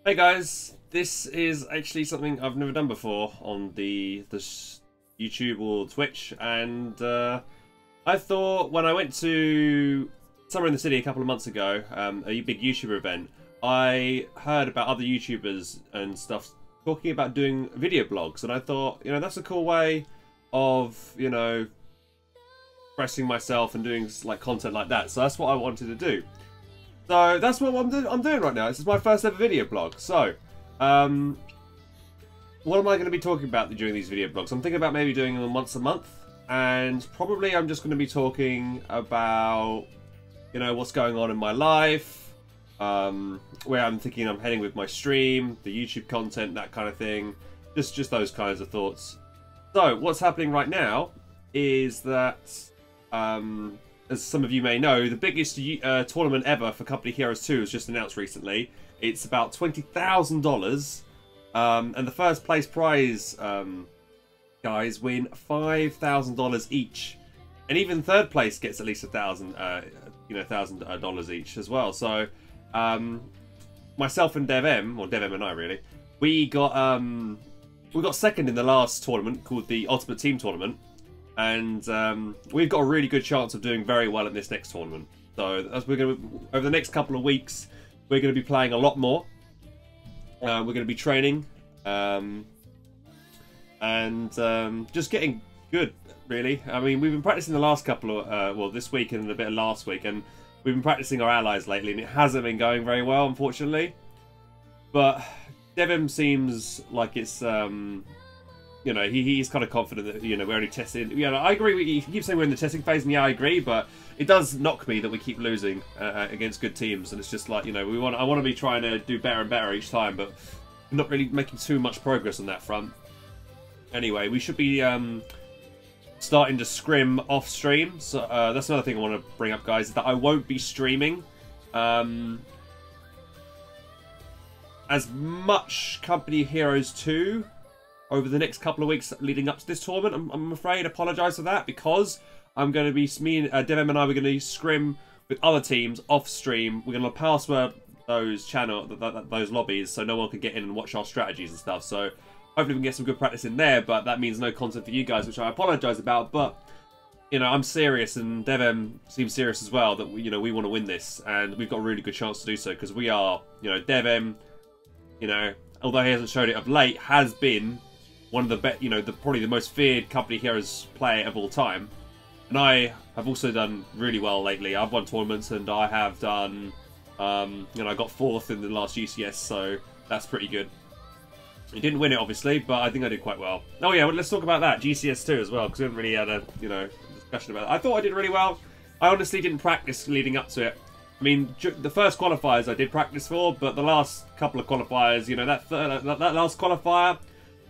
Hey guys, this is actually something I've never done before on the YouTube or Twitch, and I thought when I went to somewhere in the city a couple of months ago, a big YouTuber event, I heard about other YouTubers and stuff talking about doing video blogs, and I thought, you know, that's a cool way of, you know, expressing myself and doing like content like that. So that's what I wanted to do. So that's what I'm doing right now. This is my first ever video blog. So, what am I going to be talking about during these video blogs? I'm thinking about maybe doing them once a month, and probably I'm just going to be talking about, you know, what's going on in my life, where I'm thinking I'm heading with my stream, the YouTube content, that kind of thing, just those kinds of thoughts. So what's happening right now is that, as some of you may know, the biggest tournament ever for Company Heroes 2 was just announced recently. It's about $20,000, and the first place prize guys win $5,000 each, and even third place gets at least $1,000 each as well. So myself and DevM, or DevM and I really, we got second in the last tournament called the Ultimate Team Tournament. And we've got a really good chance of doing very well in this next tournament. So as we're going to, over the next couple of weeks, we're going to be playing a lot more. We're going to be training and just getting good, really. I mean, we've been practicing the last couple of, well, this week and a bit of last week, and we've been practicing our allies lately, and it hasn't been going very well, unfortunately. But Devim seems like it's, you know, he's kind of confident that, you know, we're only testing. You know, I agree. He keeps saying we're in the testing phase, and yeah, I agree. But it does knock me that we keep losing against good teams, and it's just like, you know, I want to be trying to do better and better each time, but we're not really making too much progress on that front. Anyway, we should be starting to scrim off stream. So that's another thing I want to bring up, guys, is that I won't be streaming as much Company Heroes 2 over the next couple of weeks leading up to this tournament. I'm afraid. Apologise for that, because I'm going to be, Devim and I, we're going to scrim with other teams off stream. We're going to password those those lobbies so no one can get in and watch our strategies and stuff. So hopefully we can get some good practice in there, but that means no content for you guys, which I apologise about. But, you know, I'm serious, and Devim seems serious as well, that we want to win this, and we've got a really good chance to do so, because we are, you know, Devim, you know, although he hasn't showed it of late, has been one of the best, you know, probably the most feared Company Heroes player of all time. And I have also done really well lately. I've won tournaments, and I have done, you know, I got 4th in the last GCS, so that's pretty good. I didn't win it, obviously, but I think I did quite well. Oh yeah, well, let's talk about that, GCS 2 as well, because we haven't really had a, you know, discussion about it. I thought I did really well. I honestly didn't practice leading up to it. I mean, the first qualifiers I did practice for, but the last couple of qualifiers, you know, that last qualifier,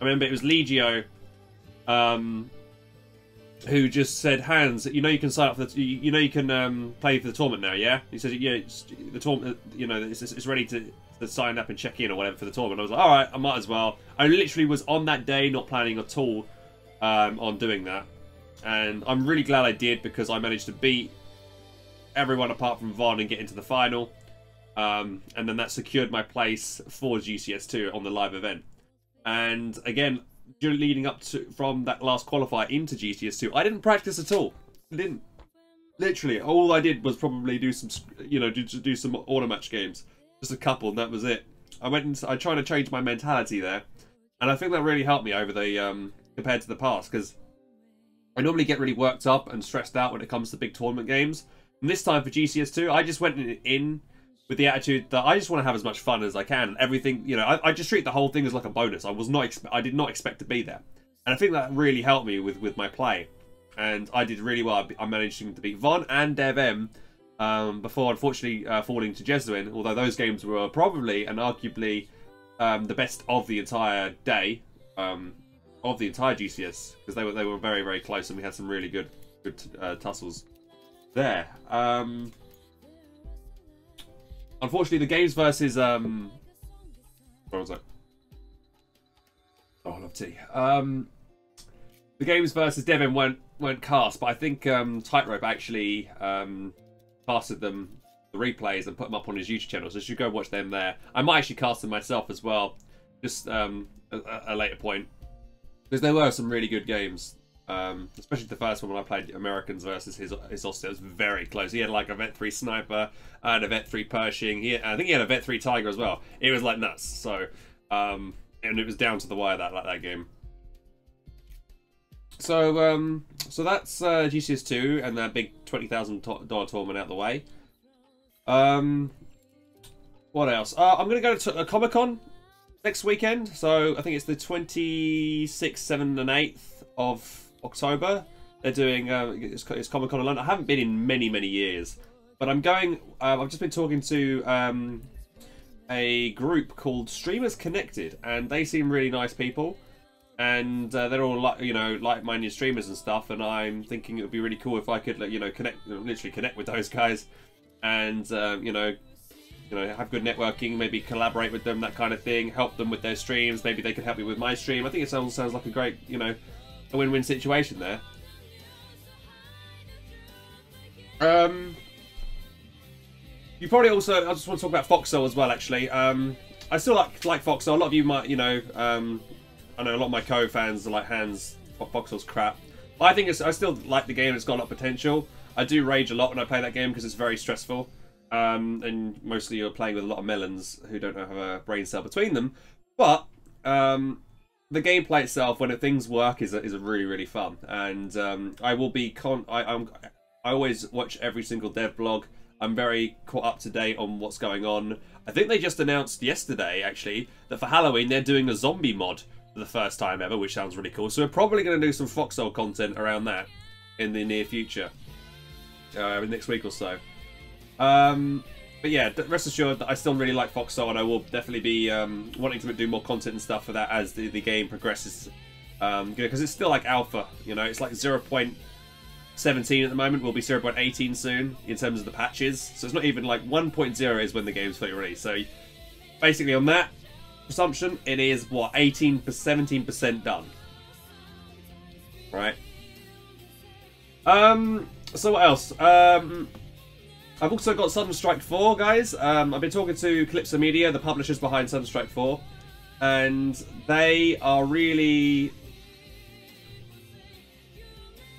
I remember it was Legio, who just said, "Hans, you know you can sign up for the, you know you can play for the tournament now, yeah?" He said, "Yeah, the tournament, you know, it's ready to sign up and check in or whatever for the tournament." I was like, "All right, I might as well." I literally was on that day not planning at all on doing that, and I'm really glad I did, because I managed to beat everyone apart from Von and get into the final, and then that secured my place for GCS2 on the live event. And again, leading up to from that last qualifier into GCS2, I didn't practice at all. I didn't. Literally, all I did was probably do some, you know, do some auto match games, just a couple, and that was it. I tried to change my mentality there, and I think that really helped me over the compared to the past, because I normally get really worked up and stressed out when it comes to big tournament games. And this time for GCS2, I just went in with the attitude that I just want to have as much fun as I can. Everything, you know, I just treat the whole thing as like a bonus. I did not expect to be there, and I think that really helped me with my play, and I did really well. I managed to beat Von and DevM before, unfortunately, falling to Jesuin. Although those games were probably and arguably the best of the entire day, of the entire GCS, because they were very, very close, and we had some really good tussles there. Unfortunately, the games versus where was that? Oh, I love tea. The games versus Devin weren't cast, but I think Tightrope actually casted them the replays and put them up on his YouTube channel. So you should go watch them there. I might actually cast them myself as well, just at a later point, because there were some really good games. Especially the first one when I played Americans versus his Austin. It was very close. He had like a Vet 3 Sniper, and a Vet 3 Pershing. I think he had a Vet 3 Tiger as well. It was like nuts. So, and it was down to the wire that game. So, so that's GCS 2 and that big $20,000 tournament out the way. What else? I'm gonna go to a Comic-Con next weekend. So I think it's the 26th, 7th, and 8th of October. They're doing it's Comic-Con in London. I haven't been in many years, but I'm going. I've just been talking to a group called Streamers Connected, and they seem really nice people, and they're all like-minded streamers and stuff. And I'm thinking it would be really cool if I could literally connect with those guys, and have good networking, maybe collaborate with them, that kind of thing. Help them with their streams. Maybe they could help me with my stream. I think it sounds like a great a win-win situation there. You probably also, I just want to talk about Foxhole as well, actually. I still like Foxhole. A lot of you might, I know a lot of my co-fans are like, Hans, Foxhole's crap. But I think I still like the game. It's got a lot of potential. I do rage a lot when I play that game because it's very stressful. And mostly you're playing with a lot of melons who don't have a brain cell between them. But the gameplay itself, when things work, is really fun. And I will be I always watch every single dev blog. I'm very caught up to date on what's going on. I think they just announced yesterday, actually, that for Halloween they're doing a zombie mod for the first time ever, which sounds really cool. So we're probably going to do some Foxhole content around that in the near future, next week or so. But yeah, rest assured that I still really like Foxhole, and I will definitely be wanting to do more content and stuff for that as the game progresses. Because it's still like alpha, it's like 0.17 at the moment. Will be 0.18 soon in terms of the patches. So it's not even like 1.0 is when the game's fully released. So basically, on that assumption, it is what 17% done. Right. So what else? I've also got Sudden Strike 4, guys. I've been talking to Calypso Media, the publishers behind Sudden Strike 4, and they are really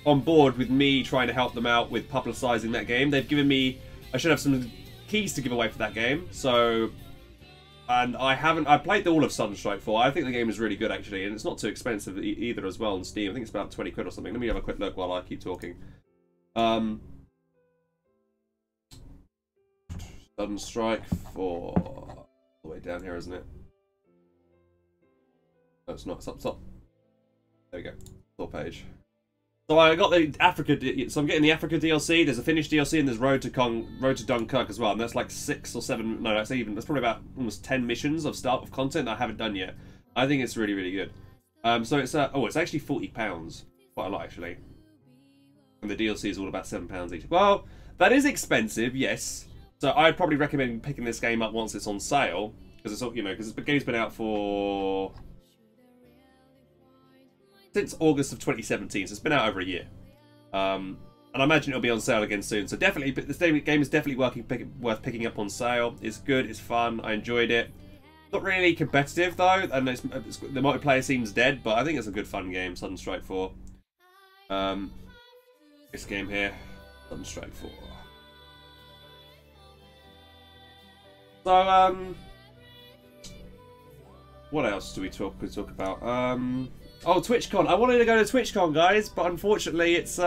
on board with me trying to help them out with publicising that game. They've given me, I should have some keys to give away for that game. So, and I played all of Sudden Strike 4. I think the game is really good, actually, and it's not too expensive either as well on Steam. I think it's about 20 quid or something. Let me have a quick look while I keep talking. Sudden Strike 4, all the way down here, isn't it? No, it's not. It's up top. There we go. Full page. So I got the Africa. So I'm getting the Africa DLC. There's a Finnish DLC, and there's Road to Dunkirk as well. And that's like 6 or 7. No, that's probably about almost 10 missions of content that I haven't done yet. I think it's really good. So it's it's actually £40. Quite a lot, actually. And the DLC is all about £7 each. Well, that is expensive, yes. So I'd probably recommend picking this game up once it's on sale, because it's because the game's been out since August of 2017, so it's been out over a year. And I imagine it'll be on sale again soon. So definitely, but this game is definitely worth picking up on sale. It's good, it's fun, I enjoyed it. Not really competitive though, and the multiplayer seems dead, but I think it's a good fun game. Sudden Strike 4. This game here, Sudden Strike 4. So, what else do we talk about? Oh, Twitchcon. I wanted to go to Twitchcon, guys, but unfortunately, it's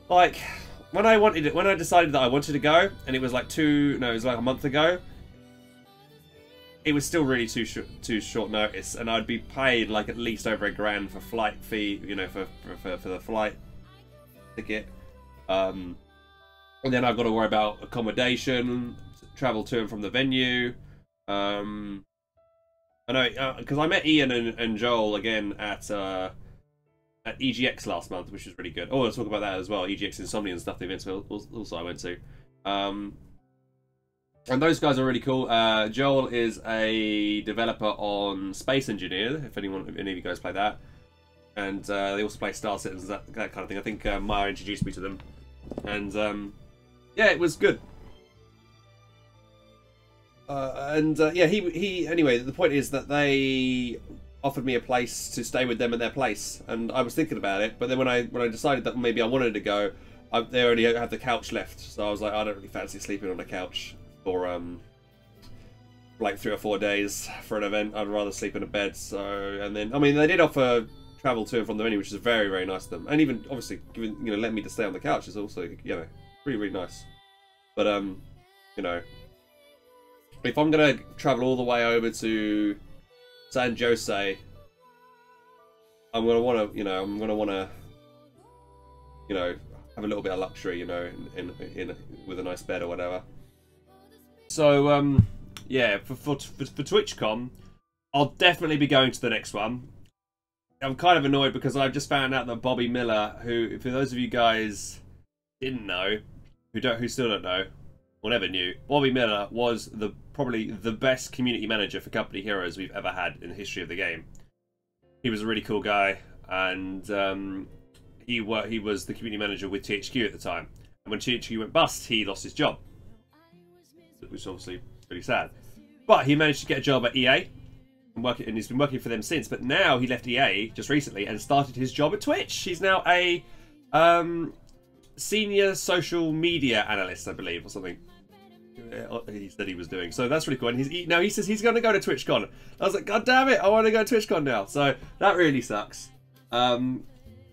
like when I decided that I wanted to go, and it was like it was like a month ago. It was still really too short notice, and I'd be paid like at least over £1,000 for flight fee, for the flight ticket. And then I've got to worry about accommodation, travel to and from the venue. I know because I met Ian and Joel again at EGX last month, which was really good. Oh, I'll talk about that as well. EGX Insomnia and stuff. The events also I went to. And those guys are really cool. Joel is a developer on Space Engineer, if any of you guys play that. And they also play Star Citizens, that kind of thing. I think Maya introduced me to them. And yeah, it was good. Yeah, he anyway. The point is that they offered me a place to stay with them at their place, and I was thinking about it. But then when I decided that maybe I wanted to go, they already had the couch left, so I was like, I don't really fancy sleeping on a couch for like 3 or 4 days for an event. I'd rather sleep in a bed. So, and then I mean, they did offer travel to and from the venue, which is very, very nice of them, and even obviously giving, you know, letting me to stay on the couch is also, you know, really, really nice. But you know, if I'm gonna travel all the way over to San Jose, I'm gonna want to, you know, have a little bit of luxury, you know, in with a nice bed or whatever. So yeah, for TwitchCon, I'll definitely be going to the next one. I'm kind of annoyed because I've just found out that Bobby Miller, who, for those of you guys didn't know, who still don't know, or never knew, Bobby Miller was probably the best community manager for Company Heroes we've ever had in the history of the game. He was a really cool guy, and he was the community manager with THQ at the time. And when THQ went bust, he lost his job, which is obviously pretty sad. But he managed to get a job at EA, and he's been working for them since. But now he left EA just recently and started his job at Twitch. He's now a senior social media analyst, I believe, or something. He said he was doing. So that's really cool. And he says he's going to go to TwitchCon. I was like, God damn it, I want to go to TwitchCon now. So that really sucks. And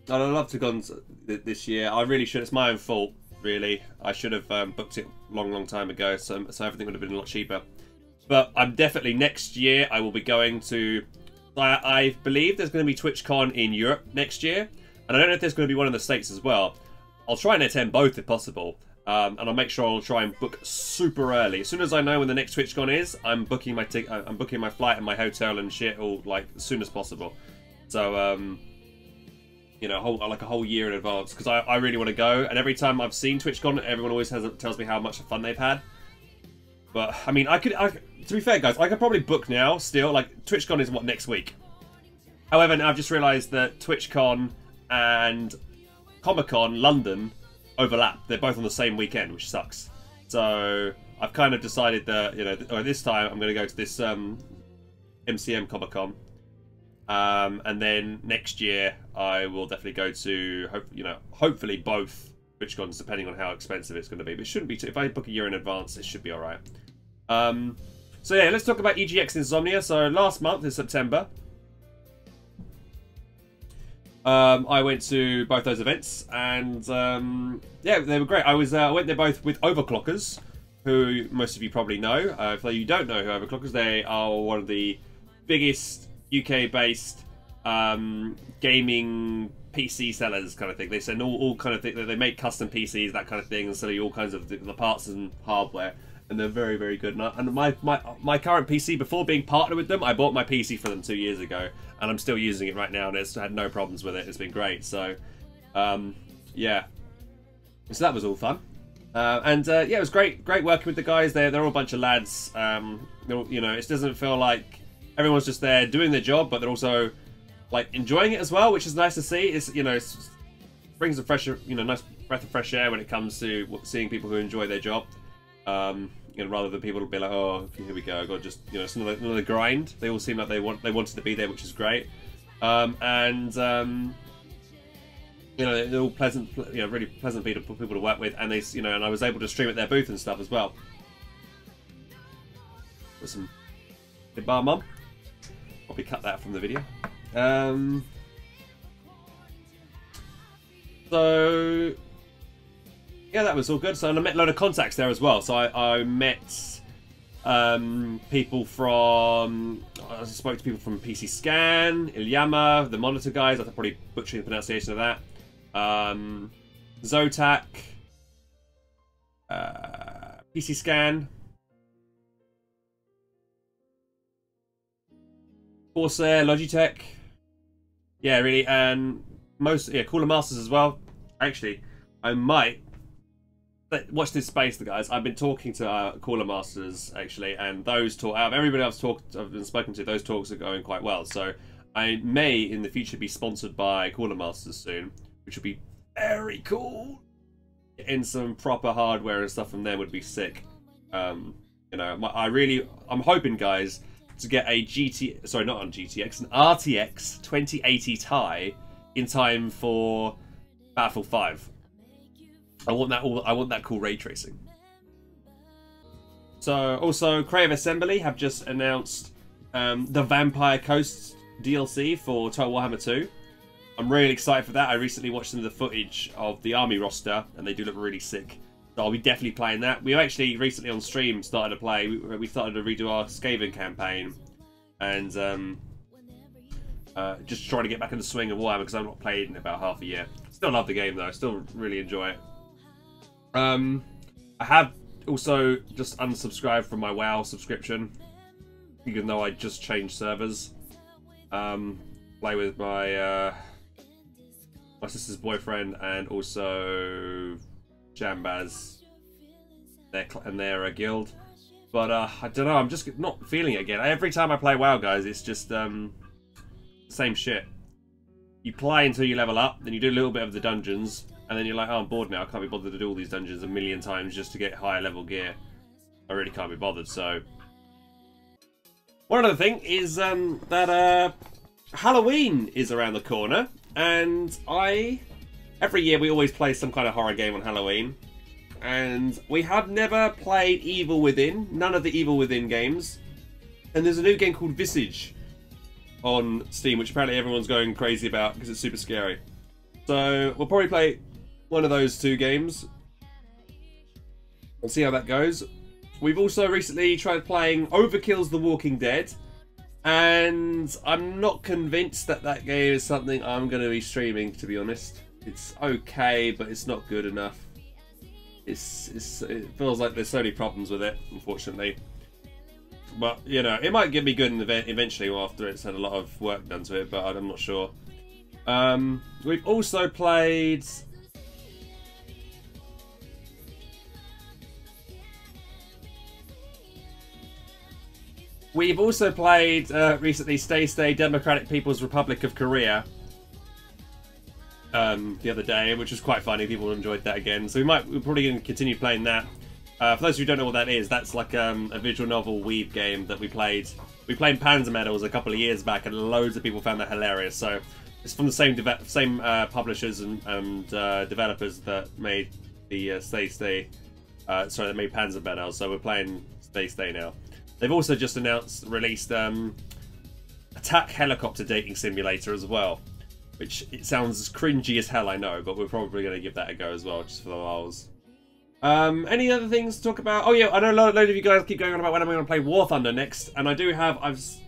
I'd love to have gone this year. I really should. It's my own fault, really. I should have booked it long time ago, so everything would have been a lot cheaper. But I'm definitely, next year, I will be going to... I believe there's going to be TwitchCon in Europe next year. And I don't know if there's going to be one in the States as well. I'll try and attend both if possible. And I'll make sure I'll try and book super early. As soon as I know when the next TwitchCon is, I'm booking my I'm booking my flight and my hotel and shit all like as soon as possible. So you know, like a whole year in advance, because I really want to go. And every time I've seen TwitchCon, everyone always tells me how much fun they've had. But I mean, to be fair, guys, I could probably book now still. Like TwitchCon is what, next week. However, now I've just realised that TwitchCon and Comic-Con London overlap. They're both on the same weekend, which sucks. So I've kind of decided that, you know, this time I'm going to go to this MCM Comic-Con, and then next year I will definitely go to, hopefully both TwitchCons, depending on how expensive it's going to be. But it shouldn't be if I book a year in advance, it should be all right. So yeah, let's talk about EGX Insomnia. So last month in September, I went to both those events, and yeah, they were great. I went there both with Overclockers, who most of you probably know. If you don't know who Overclockers, they are one of the biggest UK-based gaming PC sellers, kind of thing. They send all kind of things. They make custom PCs, that kind of thing, and sell you all kinds of the parts and hardware. And they're very, very good. And my current PC, before being partnered with them, I bought my PC for them 2 years ago, and I'm still using it right now, and it's had no problems with it. It's been great. So, yeah. So that was all fun. Yeah, it was great working with the guys. They're all a bunch of lads. You know, it doesn't feel like everyone's just there doing their job, but they're also like enjoying it as well, which is nice to see. It's, you know, it brings a fresh, nice breath of fresh air when it comes to seeing people who enjoy their job. You know, rather than people be like, oh, here we go, I got just, it's another grind. They all seem like they wanted to be there, which is great. You know, they're all pleasant, really pleasant people to work with, and and I was able to stream at their booth and stuff as well. With some good bar mum. Probably cut that from the video. So yeah, that was all good. So I met a load of contacts there as well. So I met people from... I spoke to people from PC Scan, Ilyama, the Monitor guys. I'm probably butchering the pronunciation of that. Zotac, PC Scan, Corsair, Logitech. Yeah, really, and Cooler Masters as well. Actually, I might... Watch this space, the guys. I've been talking to Cooler Masters, actually, and those talk. Out of everybody I've been spoken to, those talks are going quite well. So I may, in the future, be sponsored by Cooler Masters soon, which would be very cool. Getting some proper hardware and stuff from them would be sick. You know, I'm hoping, guys, to get a not on GTX, an RTX 2080 Ti in time for Battlefield 5. I want that cool ray tracing. So, also, Creative Assembly have just announced the Vampire Coast DLC for Total Warhammer 2. I'm really excited for that. I recently watched some of the footage of the army roster, and they do look really sick. So I'll be definitely playing that. We actually recently on stream started to play. We started to redo our Skaven campaign, and just trying to get back in the swing of Warhammer because I've not played in about half a year. Still love the game though. Still really enjoy it. I have also just unsubscribed from my WoW subscription, even though I just changed servers. Play with my sister's boyfriend and also Jambaz, and their guild. But I don't know, I'm just not feeling it again. Every time I play WoW, guys, it's just same shit. You play until you level up, then you do a little bit of the dungeons, and then you're like, oh, I'm bored now. I can't be bothered to do all these dungeons a million times just to get higher level gear. I really can't be bothered. So one other thing is that Halloween is around the corner, and every year we always play some kind of horror game on Halloween, and we have never played Evil Within, none of the Evil Within games, and there's a new game called Visage on Steam, which apparently everyone's going crazy about because it's super scary. So we'll probably play one of those two games and see how that goes. We've also recently tried playing Overkill's The Walking Dead, and I'm not convinced that that game is something I'm going to be streaming, to be honest. It's okay, but it's not good enough. It feels like there's so many problems with it, unfortunately. But, you know, it might get me good eventually after it's had a lot of work done to it, but I'm not sure. We've also played... recently Stay Democratic People's Republic of Korea the other day, which was quite funny. People enjoyed that again, so we're probably going to continue playing that. For those of you who don't know what that is, that's like a visual novel weeb game that we played. We played Panzer Medals a couple of years back, and loads of people found that hilarious. So it's from the same publishers and developers that made the that made Panzer Medals. So we're playing Stay now. They've also just released Attack Helicopter Dating Simulator as well, which it sounds as cringy as hell, I know, but we're probably going to give that a go as well, just for the lols. Any other things to talk about? Oh yeah, I know a load of you guys keep going on about when I'm going to play War Thunder next, and I do have. I was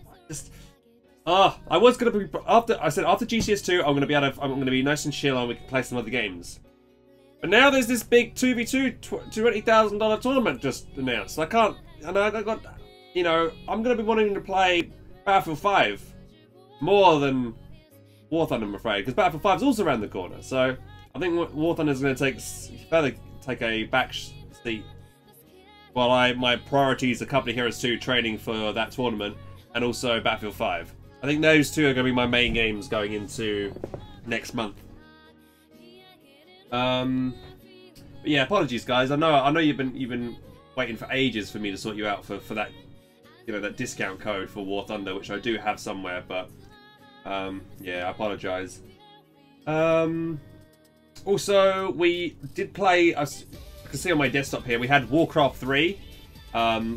going to be after GCS2. I'm going to be nice and chill, and we can play some other games. But now there's this big 2v2 $20,000 tournament just announced. I got, you know, I'm going to be wanting to play Battlefield 5 more than War Thunder, I'm afraid, because Battlefield 5 is also around the corner. So I think War Thunder is going to take a back seat while my priorities are Company Heroes 2 training for that tournament, and also Battlefield 5. I think those two are going to be my main games going into next month. But yeah, apologies guys. I know you've been waiting for ages for me to sort you out for that, you know, that discount code for War Thunder, which I do have somewhere, but yeah, I apologise. Also, we did play, as you can see on my desktop here, we had Warcraft 3.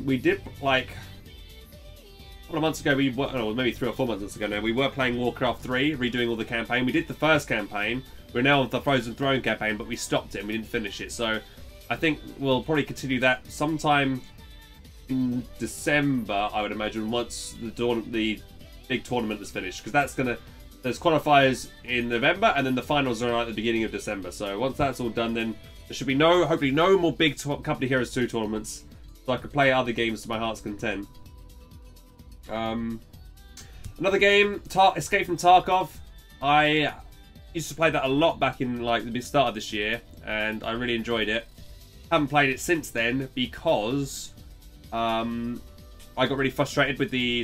We did, like, a couple of months ago, maybe 3 or 4 months ago now, we were playing Warcraft 3, redoing all the campaign. We did the first campaign. We're now on the Frozen Throne campaign, but we stopped it and we didn't finish it. So I think we'll probably continue that sometime in December, I would imagine, once the big tournament is finished, because there's qualifiers in November, and then the finals are at the beginning of December. So once that's all done, then there should be hopefully no more big Company Heroes 2 tournaments, so I can play other games to my heart's content. Another game, Escape from Tarkov. I used to play that a lot back in like the start of this year, and I really enjoyed it. Haven't played it since then because I got really frustrated with the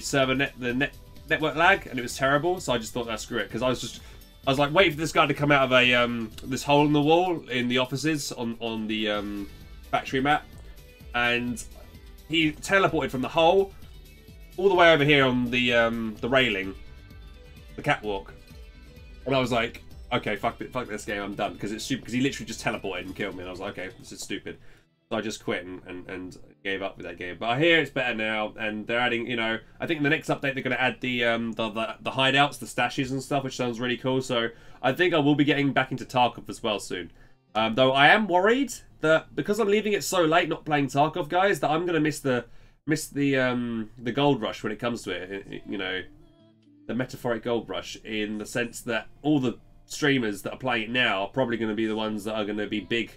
network lag, and it was terrible. So I just thought, screw it, because I was like waiting for this guy to come out of a this hole in the wall in the offices on the factory map, and he teleported from the hole all the way over here on the railing, the catwalk, and I was like, okay, fuck this game, I'm done, because it's stupid, because he literally just teleported and killed me, and I was like, okay, this is stupid. So I just quit and gave up with that game. But I hear it's better now, and they're adding, you know, I think in the next update they're going to add the hideouts, the stashes and stuff, which sounds really cool. So I think I will be getting back into Tarkov as well soon. Though I am worried that because I'm leaving it so late, not playing Tarkov, guys, that I'm going to miss the gold rush when it comes to it. You know, the metaphoric gold rush, in the sense that all the streamers that are playing it now are probably going to be the ones that are going to be big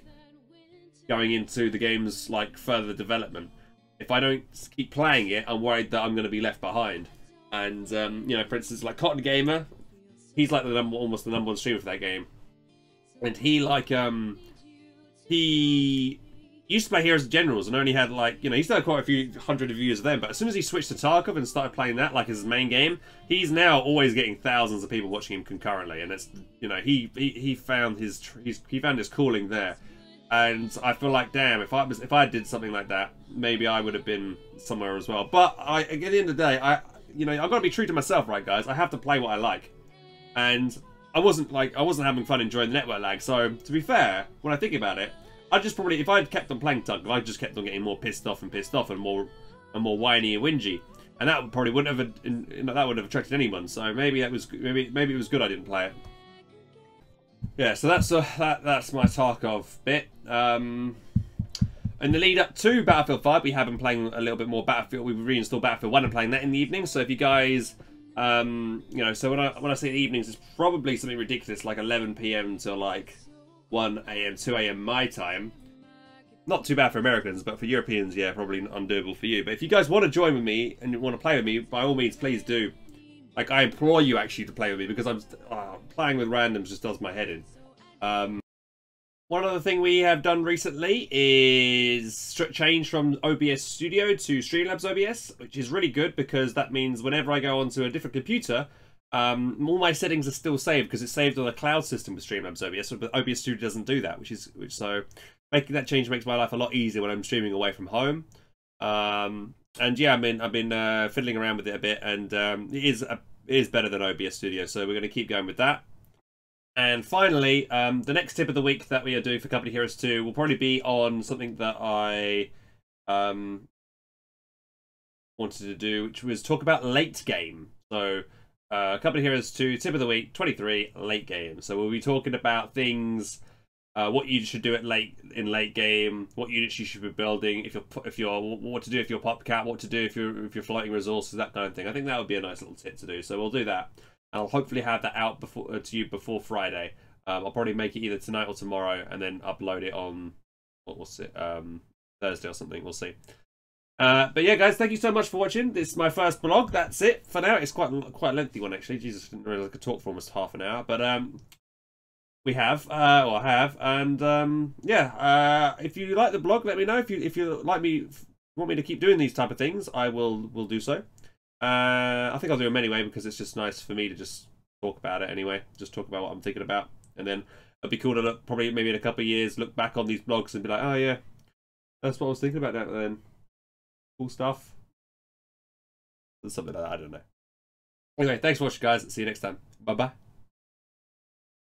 going into the game's like further development. If I don't keep playing it, I'm worried that I'm going to be left behind. And you know, for instance, like Cotton Gamer, he's like almost the #1 streamer for that game, and he like he used to play Heroes and Generals and only had like, you know, he still had quite a few hundred of viewers of them, but as soon as he switched to Tarkov and started playing that like his main game, he's now always getting thousands of people watching him concurrently, and it's, you know, he found his calling there. And I feel like, damn, if I did something like that, maybe I would have been somewhere as well. But at the end of the day, you know, I've got to be true to myself, right, guys? I have to play what I like, and I wasn't having fun enjoying the network lag. So to be fair, when I think about it, I just probably, if I'd kept on playing Tarkov, I just kept on getting more pissed off and more whiny and whingy, and that probably wouldn't have, that would have attracted anyone. So maybe it was good I didn't play it. Yeah, so that's my Tarkov bit. In the lead up to Battlefield 5, we have been playing a little bit more Battlefield. We've reinstalled Battlefield 1 and playing that in the evening. So if you guys, you know, so when I say the evenings, it's probably something ridiculous like 11 PM to like 1 AM, 2 AM my time. Not too bad for Americans, but for Europeans, yeah, probably undoable for you. But if you guys want to join with me and want to play with me, by all means, please do. Like, I implore you actually to play with me, because I'm playing with randoms just does my head in. One other thing we have done recently is change from OBS Studio to Streamlabs OBS, which is really good, because that means whenever I go onto a different computer, all my settings are still saved, because it's saved on a cloud system with Streamlabs OBS, but OBS Studio doesn't do that, so making that change makes my life a lot easier when I'm streaming away from home. And yeah, I've been fiddling around with it a bit, and it is better than OBS Studio, so we're going to keep going with that. And finally, the next tip of the week that we are doing for Company Heroes 2 will probably be on something that I wanted to do, which was talk about late game. So, Company Heroes 2 tip of the week 23, late game. So we'll be talking about things. What you should do in late game, what units you should be building, if you're what to do if you're PopCat, what to do if you're floating resources, that kind of thing. I think that would be a nice little tip to do. So we'll do that, and I'll hopefully have that out to you before Friday. I'll probably make it either tonight or tomorrow, and then upload it on Thursday or something. We'll see. But yeah, guys, thank you so much for watching. This is my first vlog. That's it for now. It's quite a lengthy one actually. Jesus, didn't realize I could talk for almost half an hour, but we have, or I have, and yeah. If you like the blog, let me know. If you want me to keep doing these type of things, I will do so. I think I'll do them anyway, because it's just nice for me to just talk about it anyway. Just talk about what I'm thinking about, and then it'd be cool to look, probably maybe in a couple of years, look back on these blogs and be like, oh yeah, that's what I was thinking about that then. Cool stuff. Something like that. I don't know. Anyway, thanks for watching, guys. See you next time. Bye bye.